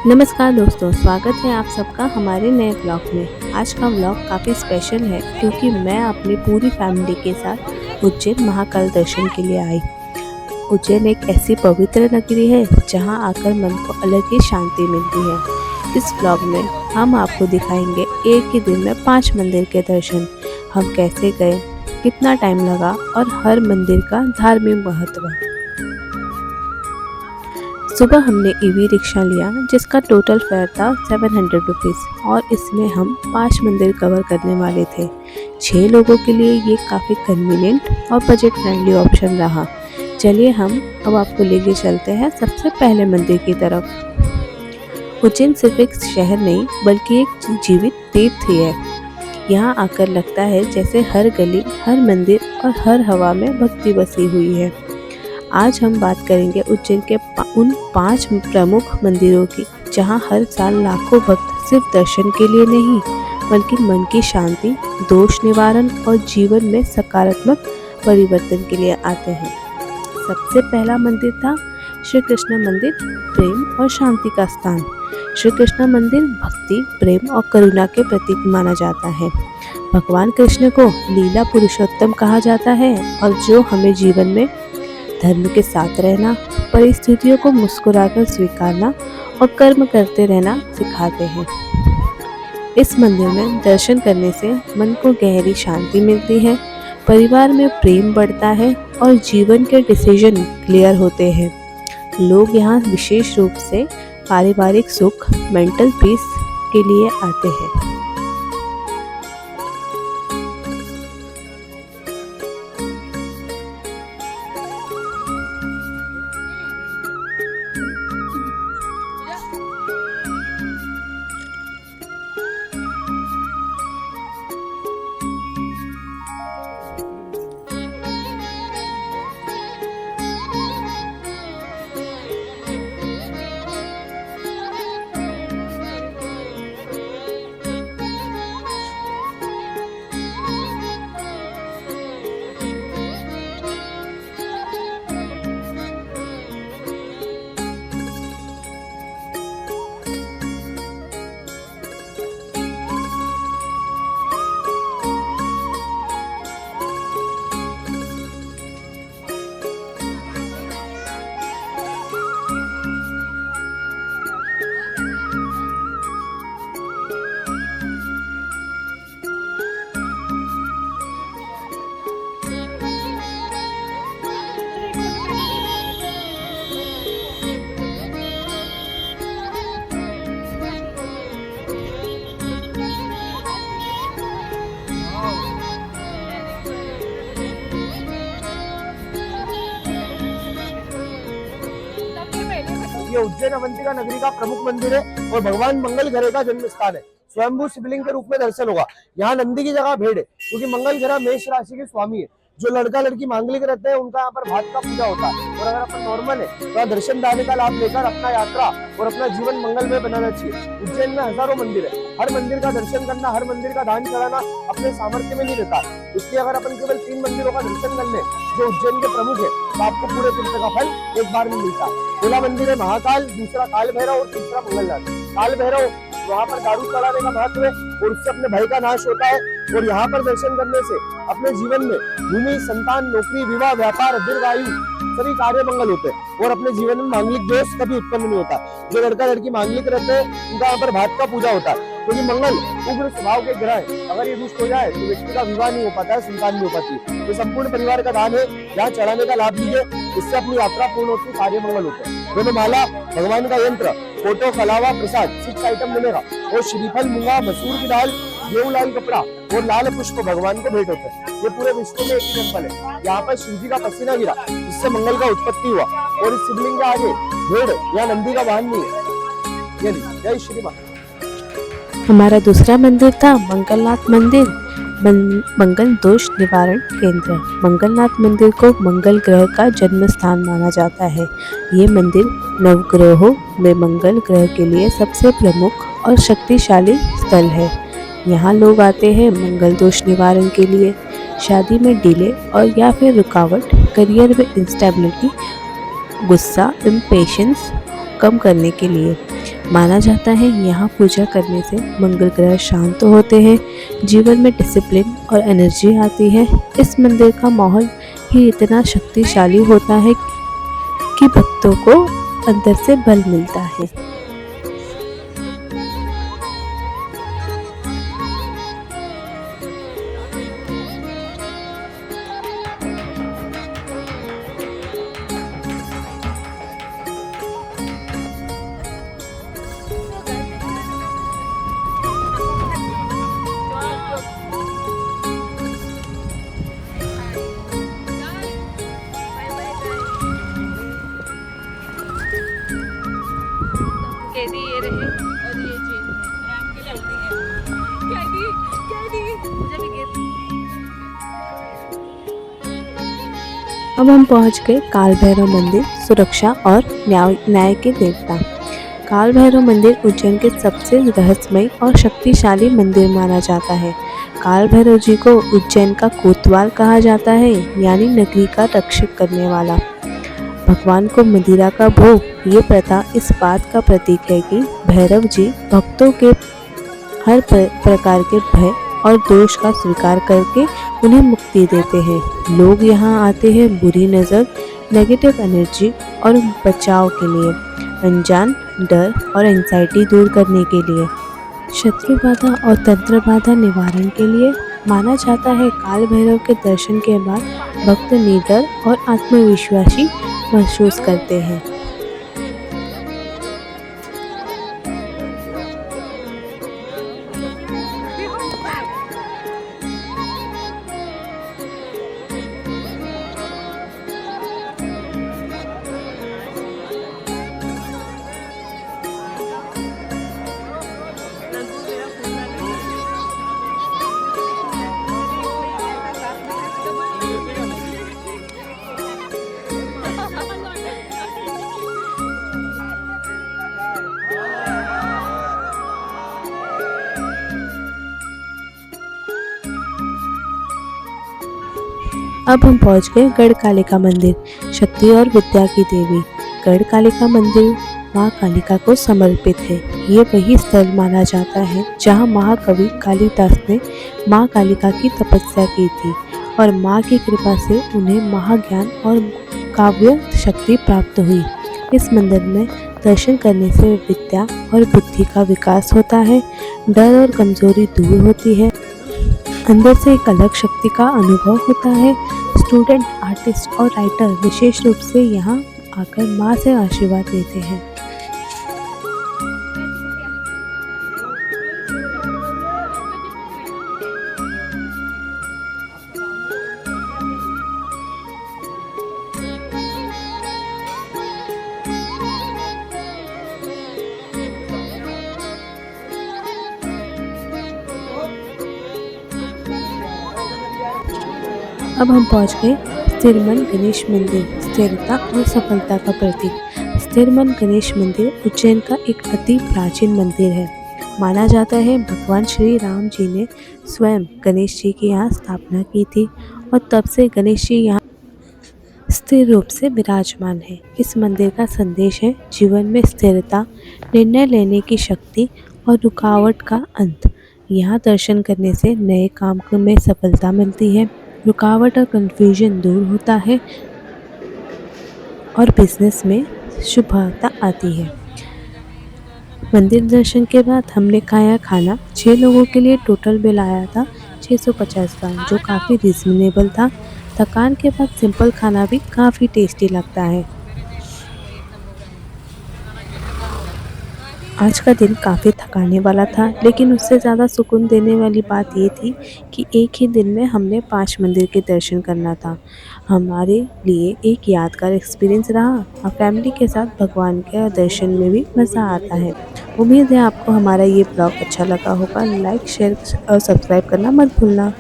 नमस्कार दोस्तों, स्वागत है आप सबका हमारे नए ब्लॉग में। आज का ब्लॉग काफ़ी स्पेशल है क्योंकि मैं अपनी पूरी फैमिली के साथ उज्जैन महाकाल दर्शन के लिए आई। उज्जैन एक ऐसी पवित्र नगरी है जहां आकर मन को अलग ही शांति मिलती है। इस ब्लॉग में हम आपको दिखाएंगे एक ही दिन में 5 मंदिर के दर्शन। हम कैसे गए, कितना टाइम लगा और हर मंदिर का धार्मिक महत्व। सुबह हमने ईवी रिक्शा लिया जिसका टोटल फेयर था 700 रुपीज़ और इसमें हम 5 मंदिर कवर करने वाले थे। 6 लोगों के लिए ये काफ़ी कन्वीनियंट और बजट फ्रेंडली ऑप्शन रहा। चलिए हम अब आपको लेके चलते हैं सबसे पहले मंदिर की तरफ। उज्जैन सिर्फ एक शहर नहीं बल्कि एक जीवित तीर्थ ही है। यहाँ आकर लगता है जैसे हर गली, हर मंदिर और हर हवा में भक्ति बसी हुई है। आज हम बात करेंगे उज्जैन के उन 5 प्रमुख मंदिरों की जहां हर साल लाखों भक्त सिर्फ दर्शन के लिए नहीं बल्कि मन की शांति, दोष निवारण और जीवन में सकारात्मक परिवर्तन के लिए आते हैं। सबसे पहला मंदिर था श्री कृष्ण मंदिर, प्रेम और शांति का स्थान। श्री कृष्ण मंदिर भक्ति, प्रेम और करुणा के प्रतीक माना जाता है। भगवान कृष्ण को लीला पुरुषोत्तम कहा जाता है और जो हमें जीवन में धर्म के साथ रहना, परिस्थितियों को मुस्कुराकर स्वीकारना और कर्म करते रहना सिखाते हैं। इस मंदिर में दर्शन करने से मन को गहरी शांति मिलती है, परिवार में प्रेम बढ़ता है और जीवन के डिसीजन क्लियर होते हैं। लोग यहाँ विशेष रूप से पारिवारिक सुख, मेंटल पीस के लिए आते हैं। ये उज्जैन अवंतिका नगरी का प्रमुख मंदिर है और भगवान मंगल ग्रह का जन्म स्थान है। स्वयंभू शिवलिंग के रूप में दर्शन होगा। यहाँ नंदी की जगह भेड़ है क्योंकि मंगल ग्रह मेष राशि के स्वामी है। जो लड़का लड़की मांगलिक रहते हैं उनका यहाँ पर भात का पूजा होता है। और अगर अपन नॉर्मल है तो यहाँ दर्शन दाने का लाभ लेकर अपना यात्रा और अपना जीवन मंगलमय बनाना चाहिए। उज्जैन में हजारों मंदिर है, हर मंदिर का दर्शन करना, हर मंदिर का दान चढ़ाना अपने सामर्थ्य में नहीं रहता। इसलिए अगर अपन केवल 3 मंदिरों का दर्शन कर ले जो उज्जैन के प्रमुख है तो आपको पूरे तीर्थ का फल एक बार में मिलता है। पहला मंदिर है महाकाल, दूसरा काल भैरव और तीसरा मंगलनाथ। काल भैरव वहाँ पर दारू चढ़ाने का महत्व है और उससे अपने भय का नाश होता है। और यहाँ पर दर्शन करने से अपने जीवन में भूमि, संतान, नौकरी, विवाह, व्यापार, दीर्घायु सभी कार्य मंगल होते हैं और अपने जीवन में मांगलिक दोष कभी उत्पन्न नहीं होता। जो लड़का लड़की मांगलिक रहते हैं उनका यहाँ पर भात का पूजा होता है क्योंकि मंगल उग्र स्वभाव के ग्रह है। अगर ये दुष्ट हो जाए तो व्यक्ति का विवाह नहीं हो पाता है, संतान नहीं हो पाती। तो संपूर्ण परिवार का दान है, यहाँ चढ़ाने का लाभ लीजिए, इससे अपनी यात्रा पूर्ण होती, कार्य मंगल होते हैं। दोनों माला, भगवान का यंत्र, फोटो, कलावा, प्रसाद 6 आइटम मिलेगा और श्रीफल, मूंगा, मसूर की दाल, गेहूं, लाल कपड़ा और लाल पुष्प भगवान को भेंट होते हैं। ये पूरे विश्व में एक ही टेम्पल है। यहाँ पर शिव जी का पसीना गिरा, इससे मंगल का उत्पत्ति हुआ और इस शिवलिंग के आगे भेड़ या नंदी का वाहन नहीं है। जय श्री राम। हमारा दूसरा मंदिर था मंगलनाथ मंदिर, मंगल दोष निवारण केंद्र। मंगलनाथ मंदिर को मंगल ग्रह का जन्म स्थान माना जाता है। ये मंदिर नवग्रहों में मंगल ग्रह के लिए सबसे प्रमुख और शक्तिशाली स्थल है। यहाँ लोग आते हैं मंगल दोष निवारण के लिए, शादी में डिले और या फिर रुकावट, करियर में इंस्टेबिलिटी, गुस्सा, इम्पेशेंस कम करने के लिए। माना जाता है यहाँ पूजा करने से मंगल ग्रह शांत होते हैं, जीवन में डिसिप्लिन और एनर्जी आती है। इस मंदिर का माहौल ही इतना शक्तिशाली होता है कि भक्तों को अंदर से बल मिलता है। कैदी ये रहे और ये चीज कैदी कैदी मुझे भी कैदी। अब हम पहुंच गए काल भैरव मंदिर, सुरक्षा और न्याय के देवता। काल भैरव मंदिर उज्जैन के सबसे रहस्यमय और शक्तिशाली मंदिर माना जाता है। काल भैरव जी को उज्जैन का कोतवाल कहा जाता है, यानी नगरी का रक्षक करने वाला। भगवान को मदिरा का भोग, ये प्रथा इस बात का प्रतीक है कि भैरव जी भक्तों के हर प्रकार के भय और दोष का स्वीकार करके उन्हें मुक्ति देते हैं। लोग यहाँ आते हैं बुरी नज़र, नेगेटिव एनर्जी और बचाव के लिए, अनजान डर और एंजाइटी दूर करने के लिए, शत्रु बाधा और तंत्र बाधा निवारण के लिए। माना जाता है काल भैरव के दर्शन के बाद भक्त निडर और आत्मविश्वासी महसूस करते हैं। अब हम पहुंच गए गढ़ कालिका मंदिर, शक्ति और विद्या की देवी। गढ़ कालिका मंदिर माँ कालिका को समर्पित है। ये वही स्थल माना जाता है जहाँ महाकवि कालिदास ने माँ कालिका की तपस्या की थी और माँ की कृपा से उन्हें महाज्ञान और काव्य शक्ति प्राप्त हुई। इस मंदिर में दर्शन करने से विद्या और बुद्धि का विकास होता है, डर और कमजोरी दूर होती है, अंदर से एक अलग शक्ति का अनुभव होता है। स्टूडेंट, आर्टिस्ट और राइटर विशेष रूप से यहाँ आकर माँ से आशीर्वाद लेते हैं। अब हम पहुंच गए स्थिरमन गणेश मंदिर, स्थिरता और सफलता का प्रतीक। स्थिरमन गणेश मंदिर उज्जैन का एक अति प्राचीन मंदिर है। माना जाता है भगवान श्री राम जी ने स्वयं गणेश जी की यहाँ स्थापना की थी और तब से गणेश जी यहाँ स्थिर रूप से विराजमान है। इस मंदिर का संदेश है जीवन में स्थिरता, निर्णय लेने की शक्ति और रुकावट का अंत। यहाँ दर्शन करने से नए काम में सफलता मिलती है, रुकावट और कन्फ्यूजन दूर होता है और बिजनेस में शुभता आती है। मंदिर दर्शन के बाद हमने खाया खाना। 6 लोगों के लिए टोटल बिल आया था 650 का, जो काफ़ी रिजनेबल था। थकान के बाद सिंपल खाना भी काफ़ी टेस्टी लगता है। आज का दिन काफ़ी थकाने वाला था, लेकिन उससे ज़्यादा सुकून देने वाली बात ये थी कि एक ही दिन में हमने 5 मंदिर के दर्शन करना था। हमारे लिए एक यादगार एक्सपीरियंस रहा और फैमिली के साथ भगवान के दर्शन में भी मज़ा आता है। उम्मीद है आपको हमारा ये ब्लॉग अच्छा लगा होगा। लाइक, शेयर और सब्सक्राइब करना मत भूलना।